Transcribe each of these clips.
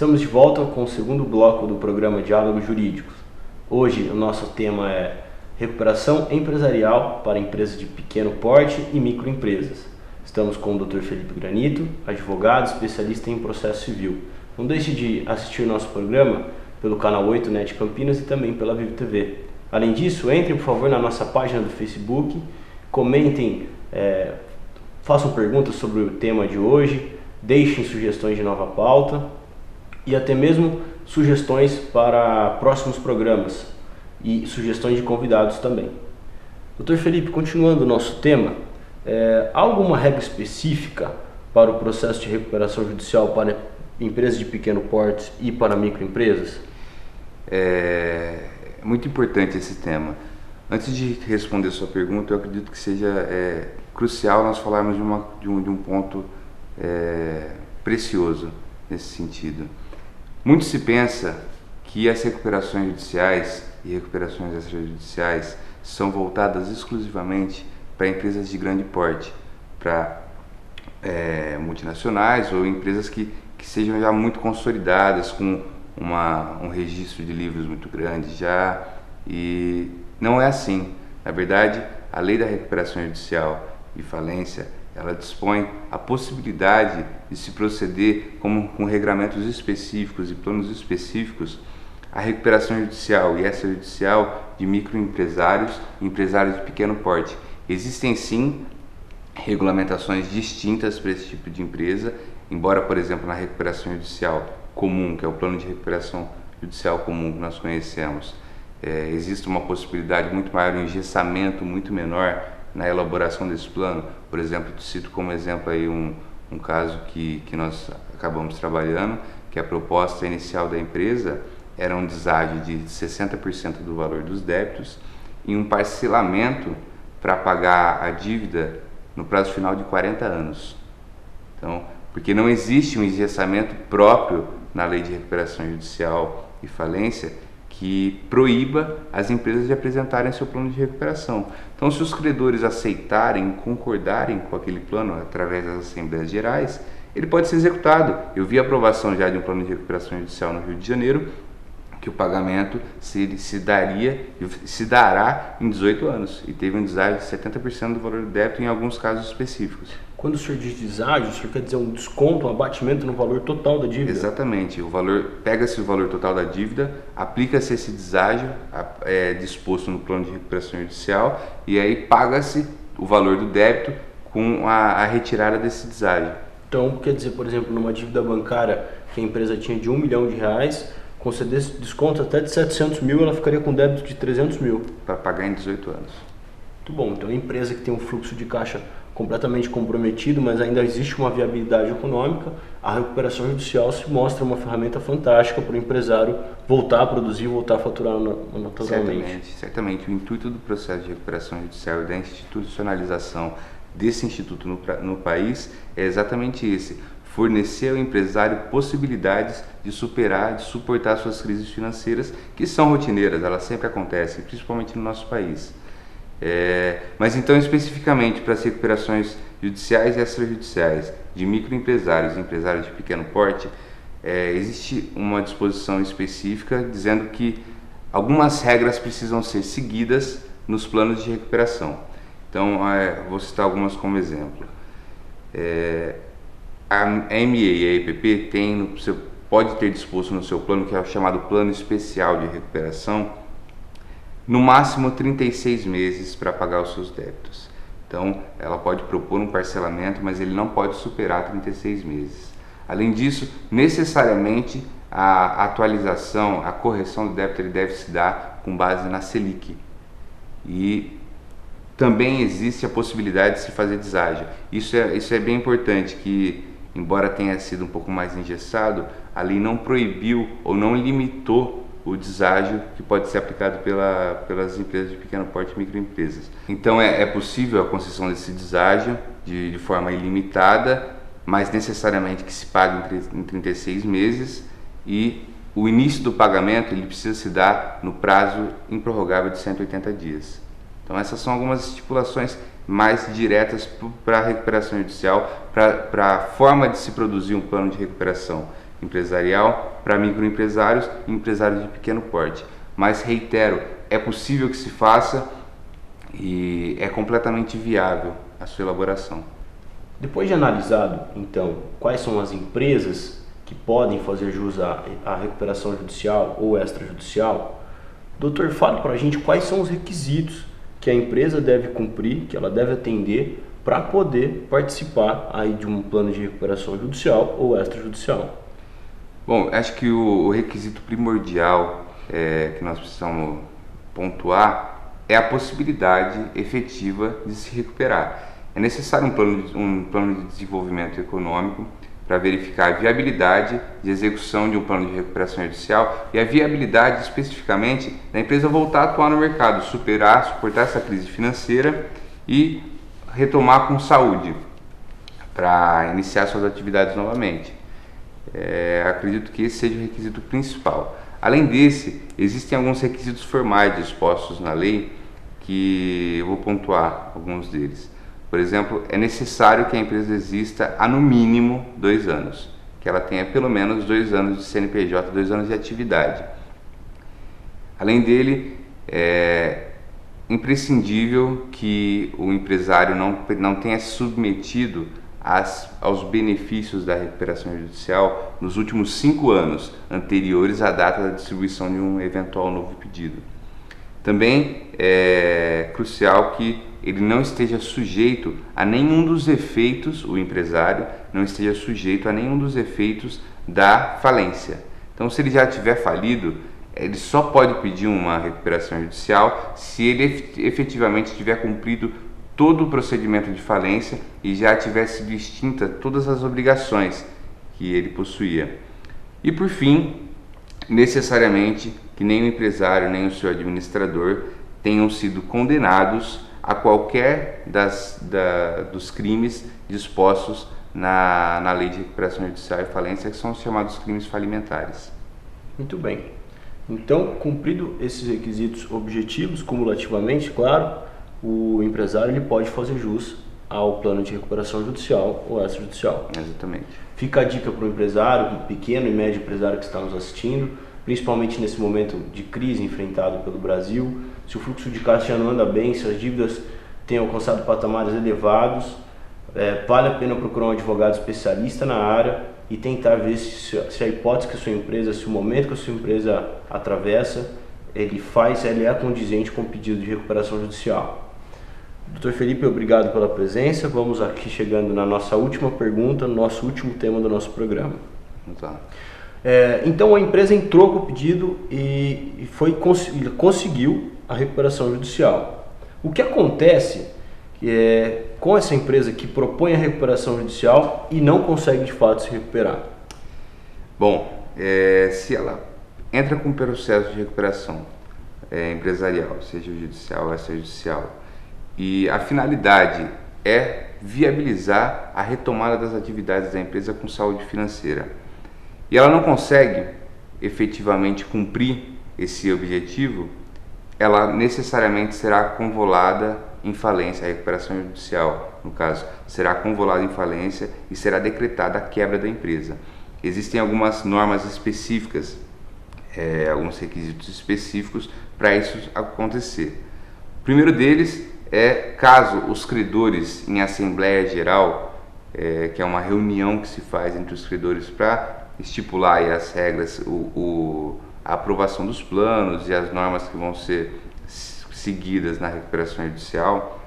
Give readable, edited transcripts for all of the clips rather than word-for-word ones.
Estamos de volta com o segundo bloco do programa Diálogos Jurídicos. Hoje o nosso tema é recuperação empresarial para empresas de pequeno porte e microempresas. Estamos com o Dr. Felipe Granito, advogado especialista em processo civil. Não deixe de assistir nosso programa pelo canal 8 NET Campinas e também pela Vivo TV. Além disso, entrem por favor na nossa página do Facebook, comentem, façam perguntas sobre o tema de hoje, deixem sugestões de nova pauta e até mesmo sugestões para próximos programas e sugestões de convidados também. Dr. Felipe, continuando o nosso tema, há alguma regra específica para o processo de recuperação judicial para empresas de pequeno porte e para microempresas? É muito importante esse tema. Antes de responder sua pergunta, eu acredito que seja crucial nós falarmos de um ponto precioso nesse sentido. Muito se pensa que as recuperações judiciais e recuperações extrajudiciais são voltadas exclusivamente para empresas de grande porte, para multinacionais ou empresas que sejam já muito consolidadas, com um registro de livros muito grande já, e não é assim. Na verdade, a lei da recuperação judicial e falência, ela dispõe a possibilidade de se proceder com regramentos específicos e planos específicos a recuperação judicial e extrajudicial de microempresários e empresários de pequeno porte. Existem sim regulamentações distintas para esse tipo de empresa, embora, por exemplo, na recuperação judicial comum, que é o plano de recuperação judicial comum que nós conhecemos, existe uma possibilidade muito maior, um engessamento muito menor na elaboração desse plano. Por exemplo, cito como exemplo aí um caso que nós acabamos trabalhando, que a proposta inicial da empresa era um deságio de 60% do valor dos débitos e um parcelamento para pagar a dívida no prazo final de 40 anos. Então, porque não existe um engessamento próprio na lei de recuperação judicial e falência que proíba as empresas de apresentarem seu plano de recuperação. Então, se os credores aceitarem, concordarem com aquele plano através das Assembleias Gerais, ele pode ser executado. Eu vi a aprovação já de um plano de recuperação judicial no Rio de Janeiro, que o pagamento se dará em 18 anos, e teve um deságio de 70% do valor do débito em alguns casos específicos. Quando o senhor diz deságio, o senhor quer dizer um desconto, um abatimento no valor total da dívida? Exatamente. Pega-se o valor total da dívida, aplica-se esse deságio disposto no plano de recuperação judicial e aí paga-se o valor do débito com a retirada desse deságio. Então, quer dizer, por exemplo, numa dívida bancária que a empresa tinha de R$1 milhão, concedesse desconto até de 700 mil, ela ficaria com débito de 300 mil. Para pagar em 18 anos. Muito bom. Então, a empresa que tem um fluxo de caixa completamente comprometido, mas ainda existe uma viabilidade econômica, a recuperação judicial se mostra uma ferramenta fantástica para o empresário voltar a produzir, voltar a faturar naturalmente. Certamente. O intuito do processo de recuperação judicial e da institucionalização desse instituto no país é exatamente esse: fornecer ao empresário possibilidades de suportar suas crises financeiras, que são rotineiras, elas sempre acontecem, principalmente no nosso país. Mas então, especificamente para as recuperações judiciais e extrajudiciais de microempresários e empresários de pequeno porte, existe uma disposição específica dizendo que algumas regras precisam ser seguidas nos planos de recuperação. Então, vou citar algumas como exemplo. A ME e a EPP pode ter disposto no seu plano, que é o chamado Plano Especial de Recuperação, no máximo 36 meses para pagar os seus débitos. Então, ela pode propor um parcelamento, mas ele não pode superar 36 meses. Além disso, necessariamente, a atualização, a correção do débito, ele deve se dar com base na Selic. E também existe a possibilidade de se fazer deságio. Isso é bem importante, que embora tenha sido um pouco mais engessado, a lei não proibiu ou não limitou o deságio que pode ser aplicado pelas empresas de pequeno porte e microempresas. Então é possível a concessão desse deságio de forma ilimitada, mas necessariamente que se pague em 36 meses, e o início do pagamento ele precisa se dar no prazo improrrogável de 180 dias. Então essas são algumas estipulações mais diretas para a recuperação judicial, para a forma de se produzir um plano de recuperação. empresarial para microempresários e empresários de pequeno porte. Mas reitero, é possível que se faça e é completamente viável a sua elaboração. Depois de analisado, então, quais são as empresas que podem fazer jus à recuperação judicial ou extrajudicial, doutor, fale para a gente quais são os requisitos que a empresa deve cumprir, que ela deve atender para poder participar aí de um plano de recuperação judicial ou extrajudicial. Bom, acho que o requisito primordial que nós precisamos pontuar é a possibilidade efetiva de se recuperar. É necessário um plano de desenvolvimento econômico para verificar a viabilidade de execução de um plano de recuperação judicial e a viabilidade especificamente da empresa voltar a atuar no mercado, suportar essa crise financeira e retomar com saúde para iniciar suas atividades novamente. Acredito que esse seja o requisito principal. Além desse, existem alguns requisitos formais dispostos na lei que eu vou pontuar alguns deles. Por exemplo, é necessário que a empresa exista há no mínimo 2 anos, que ela tenha pelo menos 2 anos de CNPJ, 2 anos de atividade. Além dele, é imprescindível que o empresário não tenha se submetido aos benefícios da recuperação judicial nos últimos 5 anos anteriores à data da distribuição de um eventual novo pedido. Também é crucial que ele não esteja sujeito a nenhum dos efeitos, o empresário não esteja sujeito a nenhum dos efeitos da falência. Então, se ele já tiver falido, ele só pode pedir uma recuperação judicial se ele efetivamente tiver cumprido todo o procedimento de falência e já tiver sido extinta todas as obrigações que ele possuía. E por fim, necessariamente que nem o empresário nem o seu administrador tenham sido condenados a qualquer dos crimes dispostos na Lei de Recuperação Judicial e Falência, que são os chamados crimes falimentares. Muito bem. Então, cumprido esses requisitos objetivos, cumulativamente, claro, o empresário ele pode fazer jus ao plano de recuperação judicial ou extrajudicial. Exatamente. Fica a dica para o empresário, um pequeno e médio empresário que está nos assistindo, principalmente nesse momento de crise enfrentado pelo Brasil. Se o fluxo de caixa não anda bem, se as dívidas têm alcançado patamares elevados, vale a pena procurar um advogado especialista na área e tentar ver se a hipótese que a sua empresa, se o momento que a sua empresa atravessa, ele é condizente com o pedido de recuperação judicial. Dr. Felipe, obrigado pela presença. Vamos aqui chegando na nossa última pergunta, no nosso último tema do nosso programa. Tá. Então a empresa entrou com o pedido e conseguiu a recuperação judicial. O que acontece com essa empresa que propõe a recuperação judicial e não consegue de fato se recuperar? Bom, se ela entra com um processo de recuperação empresarial, seja judicial ou extrajudicial, e a finalidade é viabilizar a retomada das atividades da empresa com saúde financeira, e ela não consegue efetivamente cumprir esse objetivo, ela necessariamente será convolada em falência. A recuperação judicial, no caso, será convolada em falência e será decretada a quebra da empresa. Existem algumas normas específicas, alguns requisitos específicos para isso acontecer. O primeiro deles é caso os credores em assembleia geral, que é uma reunião que se faz entre os credores para estipular aí as regras, a aprovação dos planos e as normas que vão ser seguidas na recuperação judicial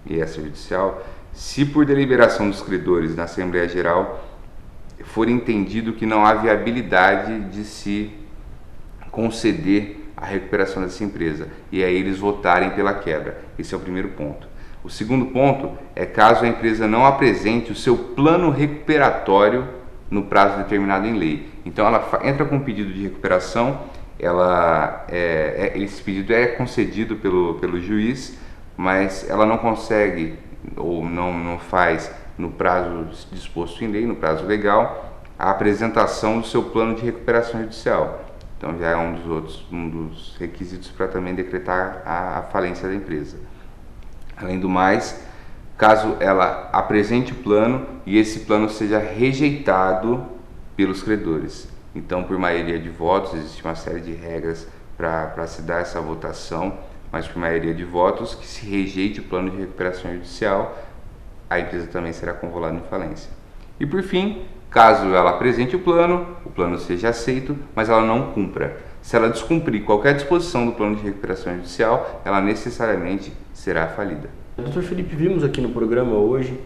e extrajudicial. Se por deliberação dos credores na Assembleia Geral for entendido que não há viabilidade de se conceder a recuperação dessa empresa, e aí eles votarem pela quebra. Esse é o primeiro ponto. O segundo ponto é caso a empresa não apresente o seu plano recuperatório no prazo determinado em lei. Então ela entra com um pedido de recuperação, esse pedido é concedido pelo juiz, mas ela não consegue ou não faz no prazo disposto em lei, no prazo legal, a apresentação do seu plano de recuperação judicial. Então já é um dos requisitos para também decretar a falência da empresa. Além do mais, caso ela apresente o plano e esse plano seja rejeitado pelos credores. Então, por maioria de votos, existe uma série de regras para se dar essa votação, mas por maioria de votos, que se rejeite o plano de recuperação judicial, a empresa também será convolada em falência. E por fim, caso ela apresente o plano seja aceito, mas ela não cumpra. Se ela descumprir qualquer disposição do plano de recuperação judicial, ela necessariamente será falida. Dr. Felipe, vimos aqui no programa hoje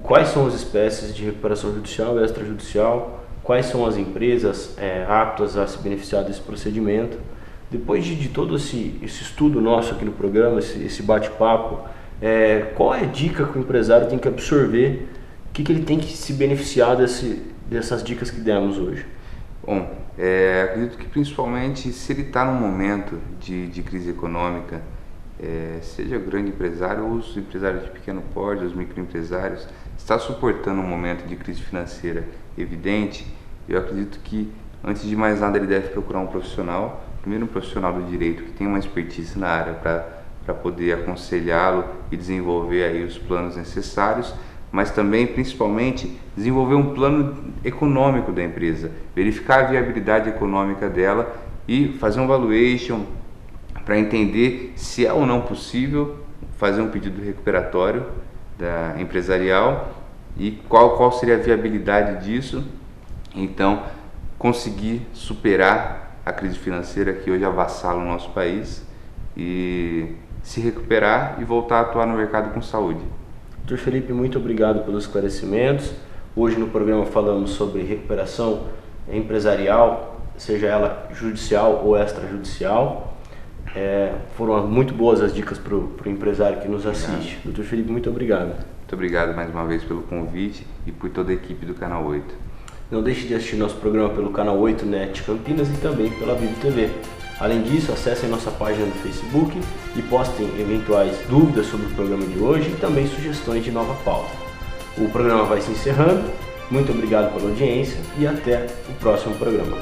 quais são as espécies de recuperação judicial e extrajudicial, quais são as empresas aptas a se beneficiar desse procedimento. Depois de todo esse estudo nosso aqui no programa, esse bate-papo, qual é a dica que o empresário tem que absorver, o que ele tem que se beneficiar dessas dicas que demos hoje? Bom, acredito que principalmente se ele está num momento de crise econômica, seja o grande empresário ou os empresários de pequeno porte, os microempresários, está suportando um momento de crise financeira evidente, eu acredito que antes de mais nada ele deve procurar um profissional, primeiro um profissional do direito que tem uma expertise na área para poder aconselhá-lo e desenvolver aí os planos necessários, mas também, principalmente, desenvolver um plano econômico da empresa, verificar a viabilidade econômica dela e fazer um valuation para entender se é ou não possível fazer um pedido recuperatório empresarial e qual seria a viabilidade disso. Então, conseguir superar a crise financeira que hoje avassala o nosso país e se recuperar e voltar a atuar no mercado com saúde. Dr. Felipe, muito obrigado pelos esclarecimentos. Hoje no programa falamos sobre recuperação empresarial, seja ela judicial ou extrajudicial. Foram muito boas as dicas para o empresário que nos assiste. Dr. Felipe, muito obrigado. Muito obrigado mais uma vez pelo convite e por toda a equipe do Canal 8. Não deixe de assistir nosso programa pelo Canal 8 NET Campinas e também pela Vivo TV. Além disso, acessem nossa página no Facebook e postem eventuais dúvidas sobre o programa de hoje e também sugestões de nova pauta. O programa vai se encerrando. Muito obrigado pela audiência e até o próximo programa.